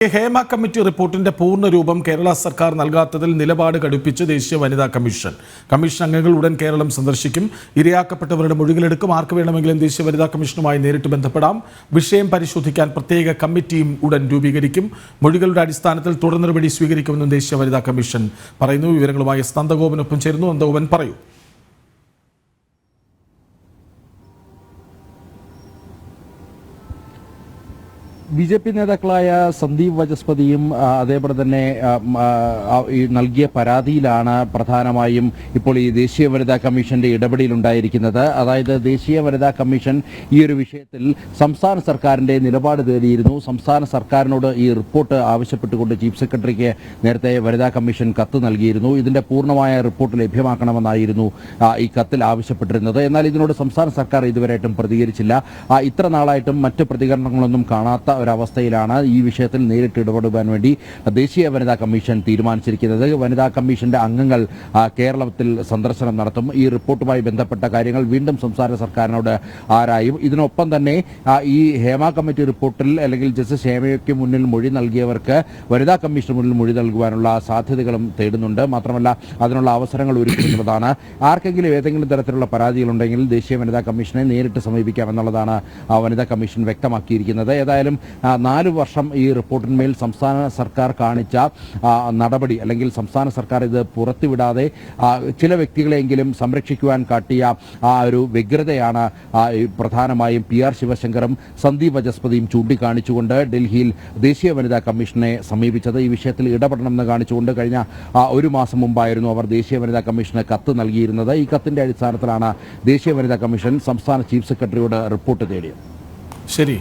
Hema committee റിപ്പോർട്ടിന്റെ പൂർണ്ണരൂപം കേരള സർക്കാർ നൽകാത്തതിൽ നിലപാട് കടുപ്പിച്ച് ദേശീയ വനിതാ കമ്മീഷൻ അംഗങ്ങൾ ഉടൻ കേരളം സന്ദർശിക്കും. ഇരയാക്കപ്പെട്ടവരുടെ മൊഴികളെടുക്കും. ആർക്ക് വേണമെങ്കിലും ദേശീയ വനിതാ കമ്മീഷനുമായി നേരിട്ട് ബന്ധപ്പെടാം. വിഷയം പരിശോധിക്കാൻ പ്രത്യേക കമ്മിറ്റിയും ഉടൻ രൂപീകരിക്കും. മൊഴികളുടെ അടിസ്ഥാനത്തിൽ തുടർ നടപടി സ്വീകരിക്കുമെന്നും ദേശീയ വനിതാ കമ്മീഷൻ പറയുന്നു. വിവരങ്ങളുമായി നന്ദഗോപനൊപ്പം ചേരുന്നു. നന്ദഗോപൻ, പറയൂ. ബി.ജെ.പി. നേതാക്കളായ സന്ദീപ് വചസ്പതിയും അതേപോലെ തന്നെ നൽകിയ പരാതിയിലാണ് പ്രധാനമായും ഇപ്പോൾ ഈ ദേശീയ വനിതാ കമ്മീഷന്റെ ഇടപെടലുണ്ടായിരിക്കുന്നത്. അതായത് ദേശീയ വനിതാ കമ്മീഷൻ ഈ ഒരു വിഷയത്തിൽ സംസ്ഥാന സർക്കാരിന്റെ നിലപാട് തേടിയിരുന്നു. സംസ്ഥാന സർക്കാരിനോട് ഈ റിപ്പോർട്ട് ആവശ്യപ്പെട്ടുകൊണ്ട് ചീഫ് സെക്രട്ടറിക്ക് നേരത്തെ വനിതാ കമ്മീഷൻ കത്ത് നൽകിയിരുന്നു. ഇതിന്റെ പൂർണ്ണമായ റിപ്പോർട്ട് ലഭ്യമാക്കണമെന്നായിരുന്നു ഈ കത്തിൽ ആവശ്യപ്പെട്ടിരുന്നത്. എന്നാൽ ഇതിനോട് സംസ്ഥാന സർക്കാർ ഇതുവരെയായിട്ടും പ്രതികരിച്ചില്ല. ഇത്ര നാളായിട്ടും മറ്റ് പ്രതികരണങ്ങളൊന്നും കാണാത്ത ഒരവസ്ഥയിലാണ് ഈ വിഷയത്തിൽ നേരിട്ട് ഇടപെടുവാൻ വേണ്ടി ദേശീയ വനിതാ കമ്മീഷൻ തീരുമാനിച്ചിരിക്കുന്നത്. വനിതാ കമ്മീഷന്റെ അംഗങ്ങൾ കേരളത്തിൽ സന്ദർശനം നടത്തും. ഈ റിപ്പോർട്ടുമായി ബന്ധപ്പെട്ട കാര്യങ്ങൾ വീണ്ടും സംസ്ഥാന സർക്കാരിനോട് ആരായും. ഇതിനൊപ്പം തന്നെ ഈ ഹേമ കമ്മിറ്റി റിപ്പോർട്ടിൽ അല്ലെങ്കിൽ ജസ്റ്റിസ് ഹേമയ്ക്ക് മുന്നിൽ മൊഴി നൽകിയവർക്ക് വനിതാ കമ്മീഷന് മുന്നിൽ മൊഴി നൽകുവാനുള്ള സാധ്യതകളും തേടുന്നുണ്ട്. മാത്രമല്ല അതിനുള്ള അവസരങ്ങൾ ഒരുക്കുന്നുള്ളതാണ്. ആർക്കെങ്കിലും ഏതെങ്കിലും തരത്തിലുള്ള പരാതികളുണ്ടെങ്കിൽ ദേശീയ വനിതാ കമ്മീഷനെ നേരിട്ട് സമീപിക്കാമെന്നുള്ളതാണ് വനിതാ കമ്മീഷൻ വ്യക്തമാക്കിയിരിക്കുന്നത്. ഏതായാലും 4 വർഷം ഈ റിപ്പോർട്ടിന്മേൽ സംസ്ഥാന സർക്കാർ കാണിച്ച നടപടി അല്ലെങ്കിൽ സംസ്ഥാന സർക്കാർ ഇത് പുറത്തുവിടാതെ ചില വ്യക്തികളെങ്കിലും സംരക്ഷിക്കുവാൻ കാട്ടിയ ആ ഒരു വ്യഗ്രതയാണ് പ്രധാനമായും PR ശിവശങ്കറും സന്ദീപ് വചസ്പതിയും ചൂണ്ടിക്കാണിച്ചുകൊണ്ട് ഡൽഹിയിൽ ദേശീയ വനിതാ കമ്മീഷനെ സമീപിച്ചത്. ഈ വിഷയത്തിൽ ഇടപെടണമെന്ന് കാണിച്ചുകൊണ്ട് കഴിഞ്ഞ 1 മാസം മുമ്പായിരുന്നു അവർ ദേശീയ വനിതാ കമ്മീഷന് കത്ത് നൽകിയിരുന്നത്. ഈ കത്തിന്റെ അടിസ്ഥാനത്തിലാണ് ദേശീയ വനിതാ കമ്മീഷൻ സംസ്ഥാന ചീഫ് സെക്രട്ടറിയോട് റിപ്പോർട്ട് തേടിയത്. ശരി.